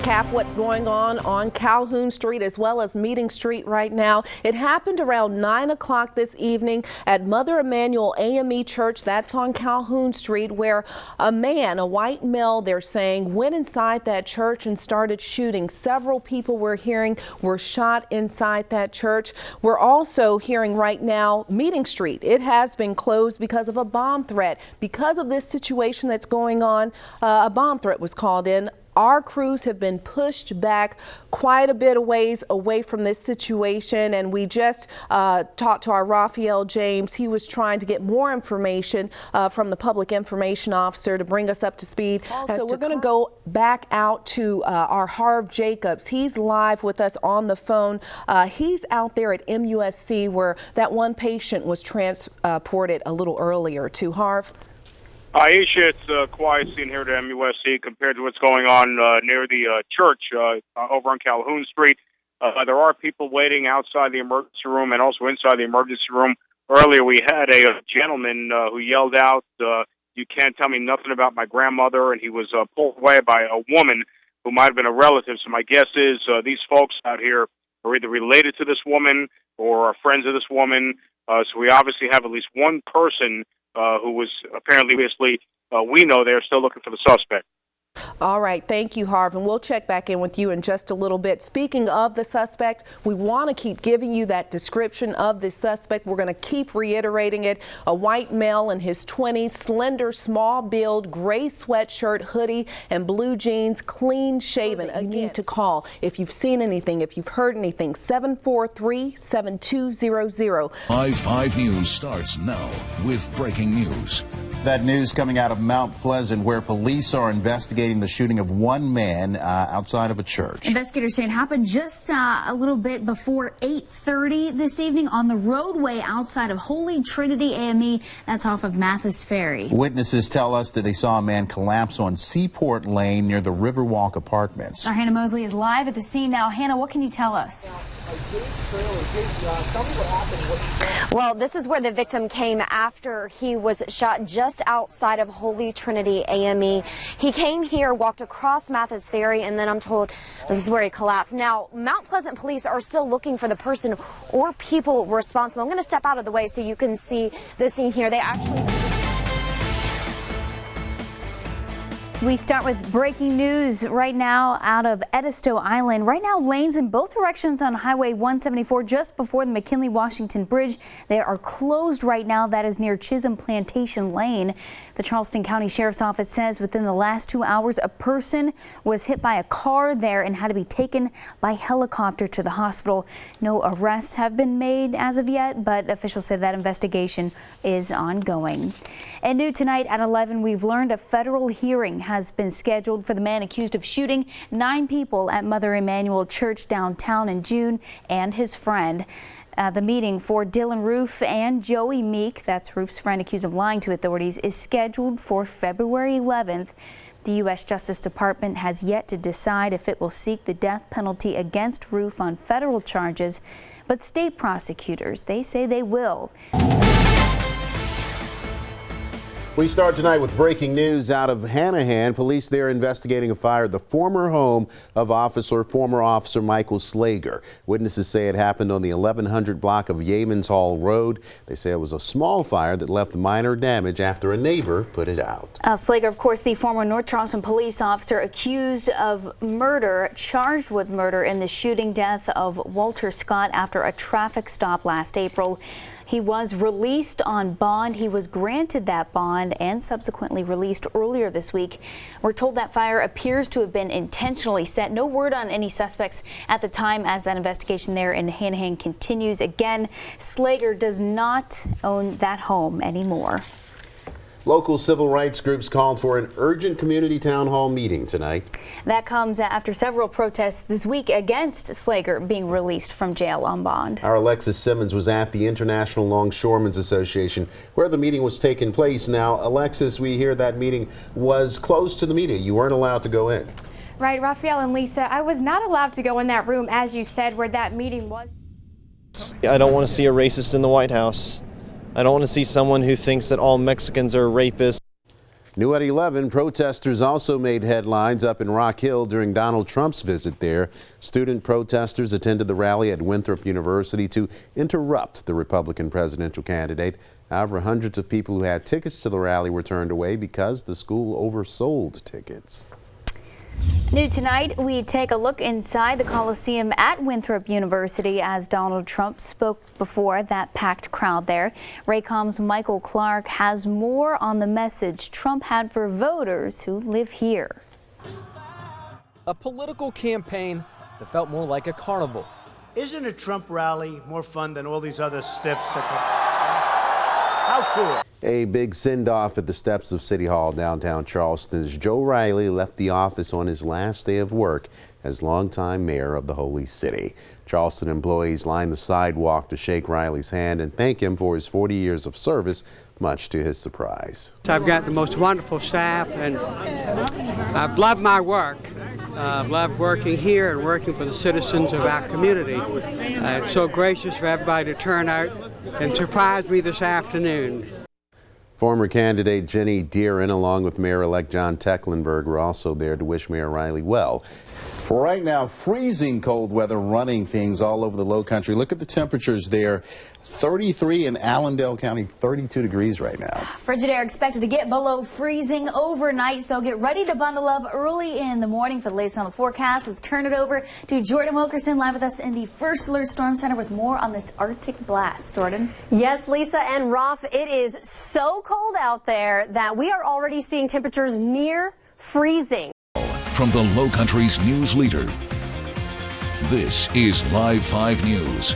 recap what's going on Calhoun Street as well as Meeting Street right now. It happened around 9 o'clock this evening at Mother Emanuel AME Church. That's on Calhoun Street, where a man, a white male, they're saying, went inside that church and started shooting. Several people we're hearing were shot inside that church. We're also hearing right now Meeting Street. It has been closed because of a bomb threat. Because of this situation that's going on, a bomb threat was called in. Our crews have been pushed back quite a bit of ways away from this situation, and we just talked to our Raphael James. He was trying to get more information from the public information officer to bring us up to speed. So we're going to go back out to our Harv Jacobs. He's live with us on the phone. He's out there at MUSC where that one patient was transported a little earlier to. Harv? Aisha, it's a quiet scene here at MUSC compared to what's going on near the church over on Calhoun Street. There are people waiting outside the emergency room and also inside the emergency room. Earlier, we had a gentleman who yelled out, "You can't tell me nothing about my grandmother," and he was pulled away by a woman who might have been a relative. So my guess is these folks out here are either related to this woman or are friends of this woman. So we obviously have at least one person who was apparently, we know they're still looking for the suspect. All right. Thank you, Harv. And we'll check back in with you in just a little bit. Speaking of the suspect, we want to keep giving you that description of the suspect. We're going to keep reiterating it. A white male in his 20s, slender, small build, gray sweatshirt, hoodie, and blue jeans, clean shaven. You need to call if you've seen anything, if you've heard anything. 743-7200. Live 5 News starts now with breaking news. That news coming out of Mount Pleasant, where police are investigating the shooting of one man outside of a church. Investigators say it happened just a little bit before 8:30 this evening on the roadway outside of Holy Trinity AME. That's off of Mathis Ferry. Witnesses tell us that they saw a man collapse on Seaport Lane near the Riverwalk Apartments. Our Hannah Mosley is live at the scene now. Hannah, what can you tell us? Well, this is where the victim came after he was shot just outside of Holy Trinity AME. He came here, walked across Mathis Ferry, and then I'm told this is where he collapsed. Now, Mount Pleasant police are still looking for the person or people responsible. I'm going to step out of the way so you can see the scene here. They actually... We start with breaking news right now out of Edisto Island. Right now, lanes in both directions on Highway 174 just before the McKinley-Washington Bridge. They are closed right now. That is near Chisholm Plantation Lane. The Charleston County Sheriff's Office says within the last 2 hours, a person was hit by a car there and had to be taken by helicopter to the hospital. No arrests have been made as of yet, but officials say that investigation is ongoing. And new tonight at 11, we've learned a federal hearing has been scheduled for the man accused of shooting 9 people at Mother Emanuel Church downtown in June and his friend. The meeting for Dylan Roof and Joey Meek, that's Roof's friend accused of lying to authorities, is scheduled for February 11th. The U.S. Justice Department has yet to decide if it will seek the death penalty against Roof on federal charges, but state prosecutors, they say they will. We start tonight with breaking news out of Hanahan. Police there investigating a fire at the former home of former officer Michael Slager. Witnesses say it happened on the 1100 block of Yeamans Hall Road. They say it was a small fire that left minor damage after a neighbor put it out. Slager, of course, the former North Charleston police officer accused of murder, charged with murder in the shooting death of Walter Scott after a traffic stop last April. He was released on bond. He was granted that bond and subsequently released earlier this week. We're told that fire appears to have been intentionally set. No word on any suspects at the time as that investigation there in Hanahan continues. Again, Slager does not own that home anymore. Local civil rights groups called for an urgent community town hall meeting tonight. That comes after several protests this week against Slager being released from jail on bond. Our Alexis Simmons was at the International Longshoremen's Association where the meeting was taking place. Now, Alexis, we hear that meeting was closed to the media. You weren't allowed to go in. Right, Raphael and Lisa, I was not allowed to go in that room, as you said, where that meeting was. I don't want to see a racist in the White House. I don't want to see someone who thinks that all Mexicans are rapists. New at 11, protesters also made headlines up in Rock Hill during Donald Trump's visit there. Student protesters attended the rally at Winthrop University to interrupt the Republican presidential candidate. However, hundreds of people who had tickets to the rally were turned away because the school oversold tickets. New tonight, we take a look inside the Coliseum at Winthrop University as Donald Trump spoke before that packed crowd there. Raycom's Michael Clark has more on the message Trump had for voters who live here. A political campaign that felt more like a carnival. Isn't a Trump rally more fun than all these other stiffs? How cool. A big send-off at the steps of City Hall downtown Charleston as Joe Riley left the office on his last day of work as longtime mayor of the Holy City. Charleston employees lined the sidewalk to shake Riley's hand and thank him for his 40 years of service, much to his surprise. I've got the most wonderful staff, and I've loved my work. I've loved working here and working for the citizens of our community. It's so gracious for everybody to turn out and surprise me this afternoon. Former candidate Jenny Deeren, along with Mayor-elect John Tecklenburg, were also there to wish Mayor Riley well. Right now, freezing cold weather running things all over the low country. Look at the temperatures there. 33 in Allendale County, 32 degrees right now. Frigid air expected to get below freezing overnight, so get ready to bundle up early in the morning. For the latest on the forecast, let's turn it over to Jordan Wilkerson, live with us in the First Alert Storm Center with more on this Arctic blast. Jordan? Yes, Lisa and Roth, it is so cold out there that we are already seeing temperatures near freezing. From the Low Country's news leader, this is Live 5 News.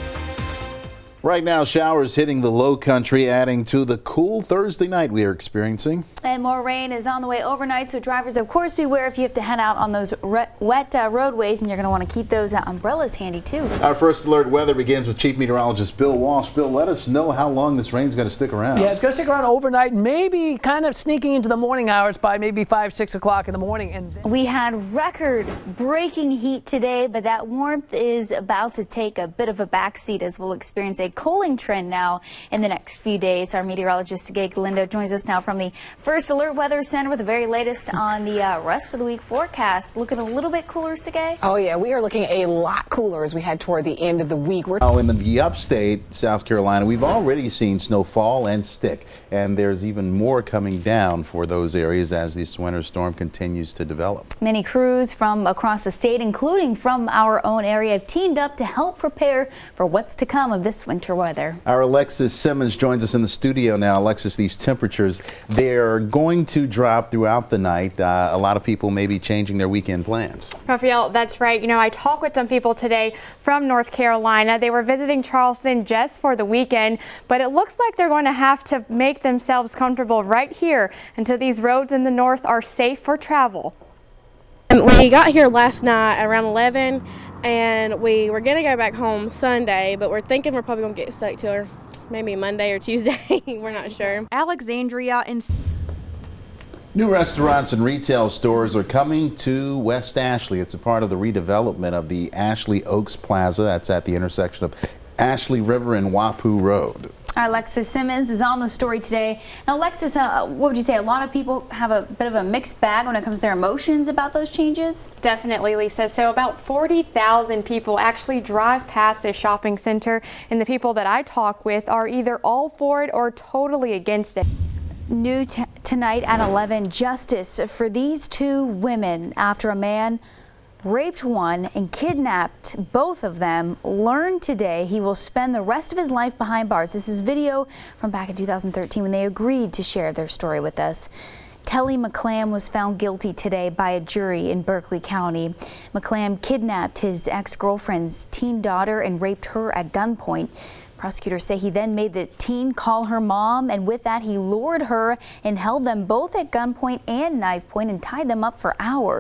Right now, showers hitting the low country, adding to the cool Thursday night we are experiencing. And more rain is on the way overnight, so drivers, of course, beware if you have to head out on those wet roadways, and you're going to want to keep those umbrellas handy, too. Our First Alert weather begins with Chief Meteorologist Bill Walsh. Bill, let us know how long this rain's going to stick around. Yeah, it's going to stick around overnight, maybe kind of sneaking into the morning hours by maybe 5, 6 o'clock in the morning. And we had record-breaking heat today, but that warmth is about to take a bit of a backseat as we'll experience a cooling trend now in the next few days. Our meteorologist Gay Galindo joins us now from the First Alert Weather Center with the very latest on the rest of the week forecast. Looking a little bit cooler, Sagay? Oh yeah, we are looking a lot cooler as we head toward the end of the week. In the upstate South Carolina, we've already seen snow fall and stick, and there's even more coming down for those areas as this winter storm continues to develop. Many crews from across the state, including from our own area, have teamed up to help prepare for what's to come of this winter weather. Our Alexis Simmons joins us in the studio now. Alexis, these temperatures, they're going to drop throughout the night. A lot of people may be changing their weekend plans. Raphael, that's right. You know, I talked with some people today from North Carolina. They were visiting Charleston just for the weekend, but it looks like they're going to have to make themselves comfortable right here until these roads in the north are safe for travel. We got here last night around 11, and we were going to go back home Sunday, but we're thinking we're probably going to get stuck till maybe Monday or Tuesday. We're not sure. Alexandria and New restaurants and retail stores are coming to West Ashley. It's a part of the redevelopment of the Ashley Oaks Plaza. That's at the intersection of Ashley River and Wapu Road. Our Alexis Simmons is on the story today. Now, Alexis, what would you say? A lot of people have a bit of a mixed bag when it comes to their emotions about those changes? Definitely, Lisa. So about 40,000 people actually drive past this shopping center, and the people that I talk with are either all for it or totally against it. New tonight at 11, justice for these two women after a man raped one and kidnapped both of them. Learned today he will spend the rest of his life behind bars. This is video from back in 2013 when they agreed to share their story with us. Telly McClam was found guilty today by a jury in Berkeley County. McClam kidnapped his ex-girlfriend's teen daughter and raped her at gunpoint. Prosecutors say he then made the teen call her mom, and with that he lured her and held them both at gunpoint and knife point and tied them up for hours.